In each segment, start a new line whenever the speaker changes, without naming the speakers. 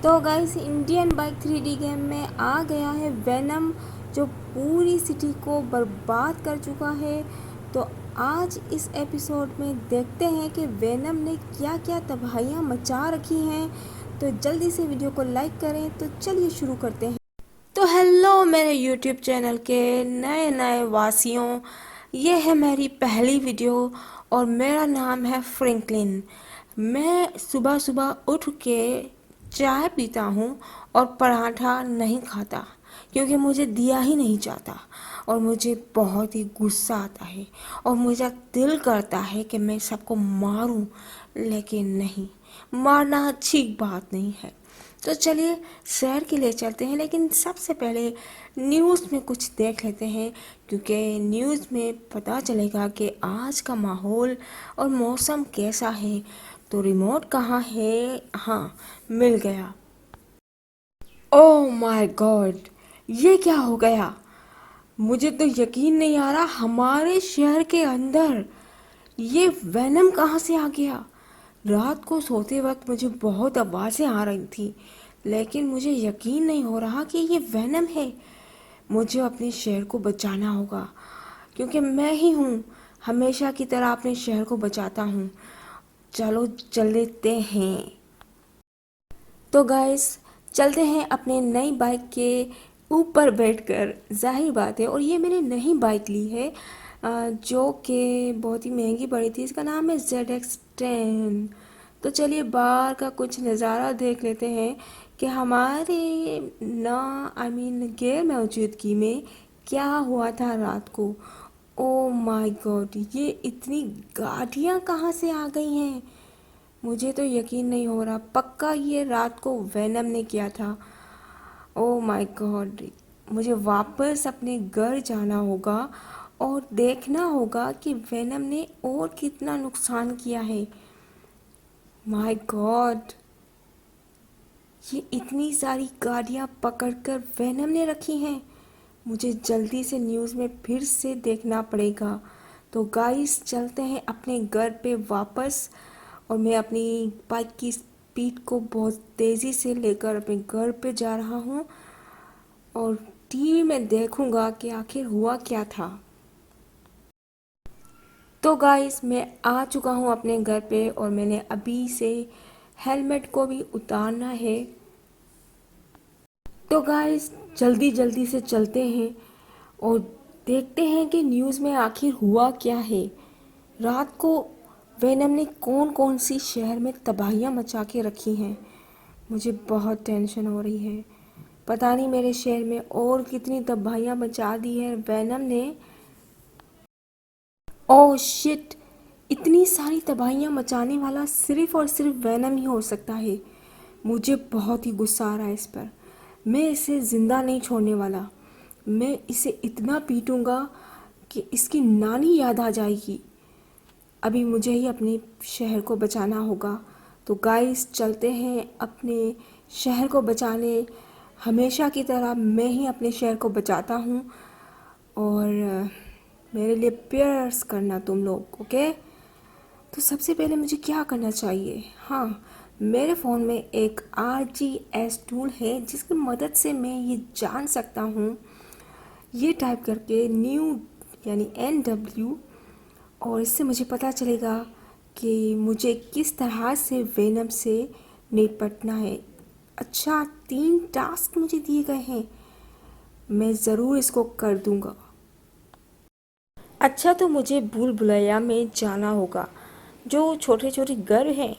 तो guys Indian bike 3D game में आ गया है वेनम, जो पूरी सिटी को बर्बाद कर चुका है। तो आज इस एपिसोड में देखते हैं कि वेनम ने क्या क्या तबाहियां मचा रखी हैं। तो जल्दी से वीडियो को लाइक करें। तो चलिए शुरू करते हैं। तो हेलो मेरे यूट्यूब चैनल के नए नए वासियों, ये है मेरी पहली वीडियो और मेरा नाम है फ्रैंकलिन। मैं सुबह सुबह उठ के चाय पीता हूँ और पराठा नहीं खाता, क्योंकि मुझे दिया ही नहीं जाता और मुझे बहुत ही गुस्सा आता है और मुझे दिल करता है कि मैं सबको मारूं, लेकिन नहीं, मारना अच्छी बात नहीं है। तो चलिए शहर के लिए चलते हैं, लेकिन सबसे पहले न्यूज़ में कुछ देख लेते हैं, क्योंकि न्यूज़ में पता चलेगा कि आज का माहौल और मौसम कैसा है। तो रिमोट कहाँ है? हाँ, मिल गया। ओह माय गॉड, ये क्या हो गया? मुझे तो यकीन नहीं आ रहा, हमारे शहर के अंदर ये वेनम कहाँ से आ गया। रात को सोते वक्त मुझे बहुत आवाज़ें आ रही थी, लेकिन मुझे यकीन नहीं हो रहा कि ये वेनम है। मुझे अपने शहर को बचाना होगा, क्योंकि मैं ही हूँ, हमेशा की तरह अपने शहर को बचाता हूँ। चलो चल लेते हैं। तो गाइस चलते हैं अपने नई बाइक के ऊपर बैठकर। जाहिर बात है, और ये मैंने नई बाइक ली है, जो कि बहुत ही महंगी पड़ी थी। इसका नाम है ZX10। तो चलिए बाहर का कुछ नज़ारा देख लेते हैं कि हमारे ना गैर मौजूदगी में क्या हुआ था रात को। ओ माय गॉड, ये इतनी गाड़ियाँ कहाँ से आ गई हैं? मुझे तो यकीन नहीं हो रहा, पक्का ये रात को वेनम ने किया था। ओह माय गॉड, मुझे वापस अपने घर जाना होगा और देखना होगा कि वेनम ने और कितना नुकसान किया है। माय गॉड, ये इतनी सारी गाड़ियाँ पकड़कर वेनम ने रखी हैं। मुझे जल्दी से न्यूज़ में फिर से देखना पड़ेगा। तो गाइस चलते हैं अपने घर पे वापस, और मैं अपनी बाइक की स्पीड को बहुत तेज़ी से लेकर अपने घर पे जा रहा हूँ और टीवी में देखूँगा कि आखिर हुआ क्या था। तो गाइस मैं आ चुका हूँ अपने घर पे, और मैंने अभी से हेलमेट को भी उतारना है। तो गाइस जल्दी जल्दी से चलते हैं और देखते हैं कि न्यूज़ में आखिर हुआ क्या है। रात को वेनम ने कौन कौन सी शहर में तबाहियां मचा के रखी हैं। मुझे बहुत टेंशन हो रही है, पता नहीं मेरे शहर में और कितनी तबाहियां मचा दी है वेनम ने। ओह शिट, इतनी सारी तबाहियां मचाने वाला सिर्फ और सिर्फ वेनम ही हो सकता है। मुझे बहुत ही गुस्सा आ रहा है इस पर। मैं इसे ज़िंदा नहीं छोड़ने वाला। मैं इसे इतना पीटूंगा कि इसकी नानी याद आ जाएगी। अभी मुझे ही अपने शहर को बचाना होगा। तो गाइस चलते हैं अपने शहर को बचाने। हमेशा की तरह मैं ही अपने शहर को बचाता हूँ, और मेरे लिए प्रेयर्स करना तुम लोग, ओके? तो सबसे पहले मुझे क्या करना चाहिए? हाँ, मेरे फ़ोन में एक RGS टूल है, जिसकी मदद से मैं ये जान सकता हूँ। ये टाइप करके न्यू यानी NW, और इससे मुझे पता चलेगा कि मुझे किस तरह से वेनम से निपटना है। अच्छा, 3 टास्क मुझे दिए गए हैं, मैं ज़रूर इसको कर दूंगा। अच्छा, तो मुझे भूल भुलैया में जाना होगा, जो छोटे छोटे घर हैं।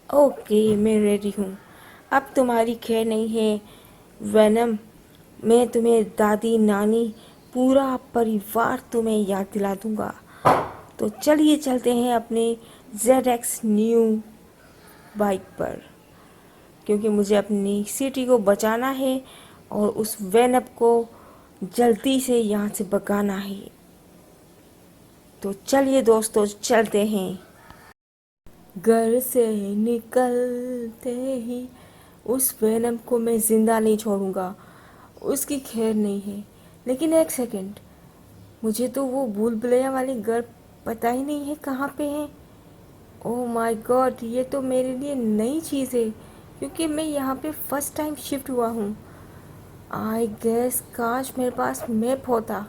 ओके, मैं रेडी हूँ। अब तुम्हारी खैर नहीं है वेनम। मैं तुम्हें दादी नानी पूरा परिवार तुम्हें याद दिला दूंगा। तो चलिए चलते हैं अपने ZX न्यू बाइक पर, क्योंकि मुझे अपनी सिटी को बचाना है और उस वेनम को जल्दी से यहाँ से भगाना है। तो चलिए दोस्तों चलते हैं। घर से निकलते ही उस वेनम को मैं ज़िंदा नहीं छोड़ूंगा, उसकी खैर नहीं है। लेकिन एक सेकंड, मुझे तो वो भूल भुलैया वाली घर पता ही नहीं है कहाँ पे है। ओह माय गॉड, ये तो मेरे लिए नई चीज़ है क्योंकि मैं यहाँ पे फर्स्ट टाइम शिफ्ट हुआ हूँ। आई गेस काश मेरे पास मैप होता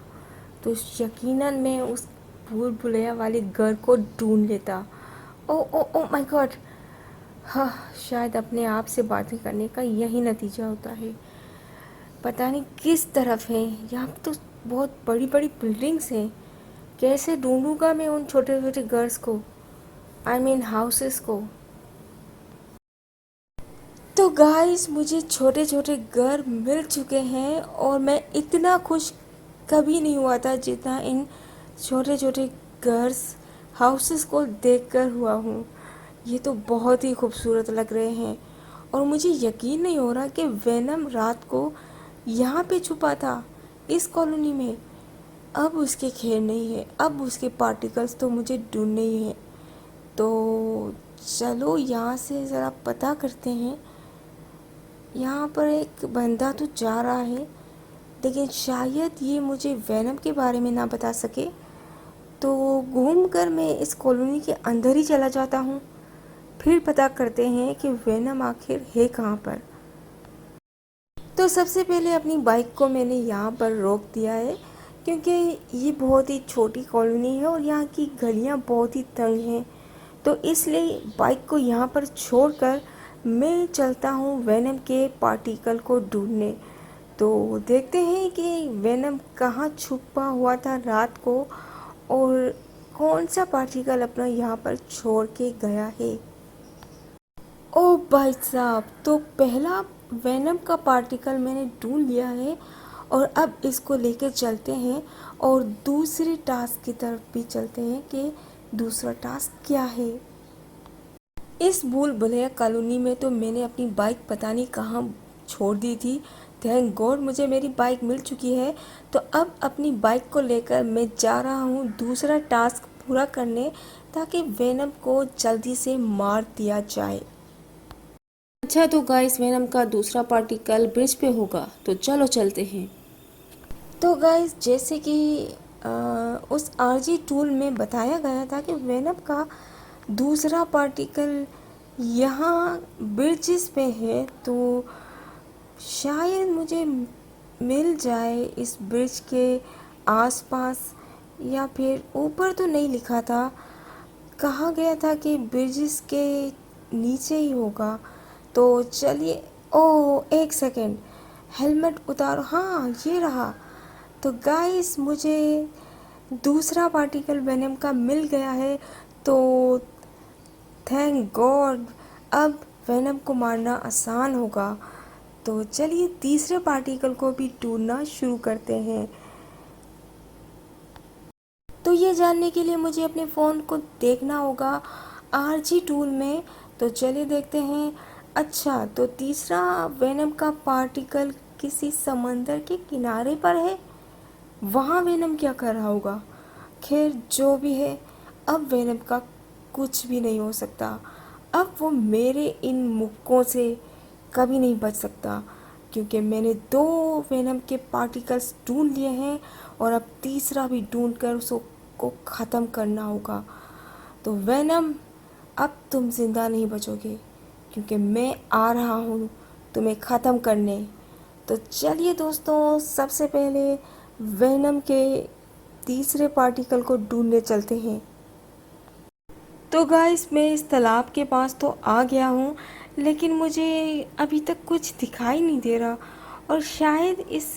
तो यकीनन मैं उस भूल भुलैया वाले घर को ढूंढ लेता। ओ ओ ओ माय गॉड। हाँ, शायद अपने आप से बातें करने का यही नतीजा होता है। पता नहीं किस तरफ है, यहाँ पे तो बहुत बड़ी बड़ी बिल्डिंग्स हैं। कैसे ढूंढूंगा मैं उन छोटे छोटे घर्स को, आई मीन हाउसेस को। तो गाइस मुझे छोटे छोटे घर मिल चुके हैं और मैं इतना खुश कभी नहीं हुआ था जितना इन छोटे छोटे घर्स हाउसेस को देखकर हुआ हूँ। ये तो बहुत ही खूबसूरत लग रहे हैं और मुझे यकीन नहीं हो रहा कि वेनम रात को यहाँ पे छुपा था इस कॉलोनी में। अब उसके खैर नहीं है, अब उसके पार्टिकल्स तो मुझे ढूंढने ही हैं। तो चलो यहाँ से ज़रा पता करते हैं। यहाँ पर एक बंदा तो जा रहा है लेकिन शायद ये मुझे वेनम के बारे में ना बता सके। तो घूमकर मैं इस कॉलोनी के अंदर ही चला जाता हूँ, फिर पता करते हैं कि वेनम आखिर है कहाँ पर। तो सबसे पहले अपनी बाइक को मैंने यहाँ पर रोक दिया है क्योंकि ये बहुत ही छोटी कॉलोनी है और यहाँ की गलियाँ बहुत ही तंग हैं। तो इसलिए बाइक को यहाँ पर छोड़कर मैं चलता हूँ वेनम के पार्टिकल को ढूंढने। तो देखते हैं कि वेनम कहाँ छुपा हुआ था रात को और कौन सा पार्टिकल अपना यहाँ पर छोड़ के गया है। ओ भाई साहब, तो पहला वेनम का पार्टिकल मैंने ढूंढ लिया है और अब इसको लेकर चलते हैं और दूसरे टास्क की तरफ भी चलते हैं कि दूसरा टास्क क्या है। इस भूल भुलैया कॉलोनी में तो मैंने अपनी बाइक पता नहीं कहाँ छोड़ दी थी। थैंक गॉड मुझे मेरी बाइक मिल चुकी है। तो अब अपनी बाइक को लेकर मैं जा रहा हूँ दूसरा टास्क पूरा करने ताकि वेनम को जल्दी से मार दिया जाए। अच्छा तो गाइस वेनम का दूसरा पार्टिकल ब्रिज पे होगा, तो चलो चलते हैं। तो गाइस जैसे कि उस आरजी टूल में बताया गया था कि वेनम का दूसरा पार्टिकल यहाँ ब्रिजेस पे है, तो शायद मुझे मिल जाए इस ब्रिज के आसपास या फिर ऊपर। तो नहीं लिखा था, कहा गया था कि ब्रिजेस के नीचे ही होगा। तो चलिए, ओ एक सेकेंड, हेलमेट उतारो। हाँ ये रहा। तो गाइस मुझे दूसरा पार्टिकल वेनम का मिल गया है। तो थैंक गॉड अब वेनम को मारना आसान होगा। तो चलिए तीसरे पार्टिकल को भी ढूंढना शुरू करते हैं। तो ये जानने के लिए मुझे अपने फ़ोन को देखना होगा आरजी टूल में। तो चलिए देखते हैं। अच्छा तो तीसरा वेनम का पार्टिकल किसी समंदर के किनारे पर है, वहाँ वेनम क्या कर रहा होगा। खैर जो भी है, अब वेनम का कुछ भी नहीं हो सकता। अब वो मेरे इन मुक्कों से कभी नहीं बच सकता क्योंकि मैंने दो वेनम के पार्टिकल्स ढूंढ लिए हैं और अब तीसरा भी ढूंढ कर उसको ख़त्म करना होगा। तो वेनम अब तुम ज़िंदा नहीं बचोगे क्योंकि मैं आ रहा हूँ तुम्हें ख़त्म करने। तो चलिए दोस्तों, सबसे पहले वेनम के तीसरे पार्टिकल को ढूंढने चलते हैं। तो गाइस मैं इस तालाब के पास तो आ गया हूँ लेकिन मुझे अभी तक कुछ दिखाई नहीं दे रहा और शायद इस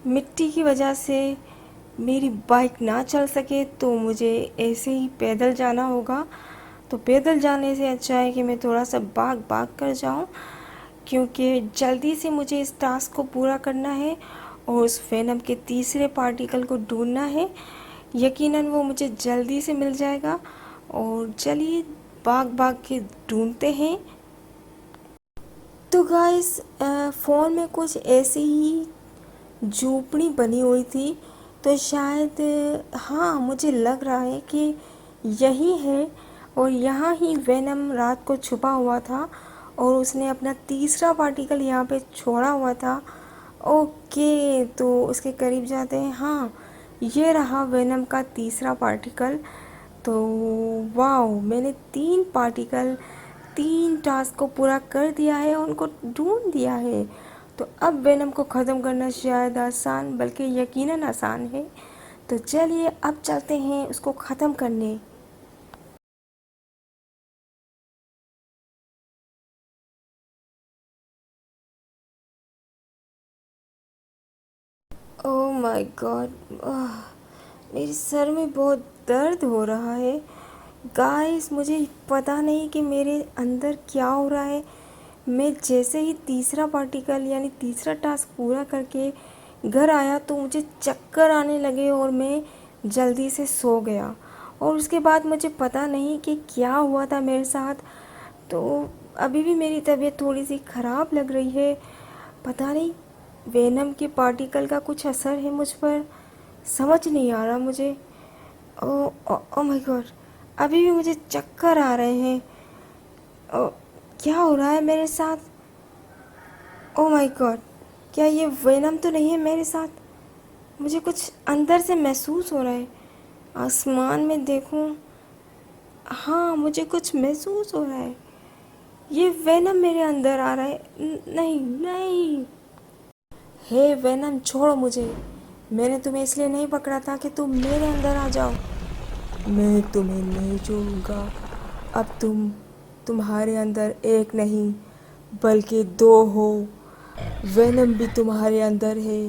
मिट्टी की वजह से मेरी बाइक ना चल सके, तो मुझे ऐसे ही पैदल जाना होगा। तो पैदल जाने से अच्छा है कि मैं थोड़ा सा भाग भाग कर जाऊँ क्योंकि जल्दी से मुझे इस टास्क को पूरा करना है और उस वेनम के तीसरे पार्टिकल को ढूंढना है। यकीनन वो मुझे जल्दी से मिल जाएगा और चलिए भाग भाग के ढूंढते हैं। तो गाइस फ़ोन में कुछ ऐसी ही झोपड़ी बनी हुई थी, तो शायद हाँ मुझे लग रहा है कि यही है और यहाँ ही वेनम रात को छुपा हुआ था और उसने अपना तीसरा पार्टिकल यहाँ पे छोड़ा हुआ था। ओके तो उसके करीब जाते हैं। हाँ ये रहा वेनम का तीसरा पार्टिकल। तो वाओ मैंने 3 पार्टिकल 3 टास्क को पूरा कर दिया है और उनको ढूंढ दिया है। तो अब वेनम को ख़त्म करना शायद आसान बल्कि यकीनन आसान है। तो चलिए अब चलते हैं उसको ख़त्म करने। ओह माय गॉड, मेरे सर में बहुत दर्द हो रहा है। गाइस, मुझे पता नहीं कि मेरे अंदर क्या हो रहा है। मैं जैसे ही तीसरा पार्टिकल यानी तीसरा टास्क पूरा करके घर आया तो मुझे चक्कर आने लगे और मैं जल्दी से सो गया। और उसके बाद मुझे पता नहीं कि क्या हुआ था मेरे साथ। तो अभी भी मेरी तबीयत थोड़ी सी ख़राब लग रही है। पता नहीं वेनम के पार्टिकल का कुछ असर है मुझ पर, समझ नहीं आ रहा मुझे। ओ ओ माय गॉड, अभी भी मुझे चक्कर आ रहे हैं। ओ, क्या हो रहा है मेरे साथ? ओ माय गॉड, क्या ये वेनम तो नहीं है मेरे साथ? मुझे कुछ अंदर से महसूस हो रहा है। आसमान में देखूं, हाँ मुझे कुछ महसूस हो रहा है। ये वेनम मेरे अंदर आ रहा है। नहीं नहीं, हे वेनम छोड़ो मुझे। मैंने तुम्हें इसलिए नहीं पकड़ा था कि तुम मेरे अंदर आ जाओ। मैं तुम्हें नहीं छोड़ूंगा। अब तुम्हारे अंदर एक नहीं बल्कि दो हो। वेनम भी तुम्हारे अंदर है।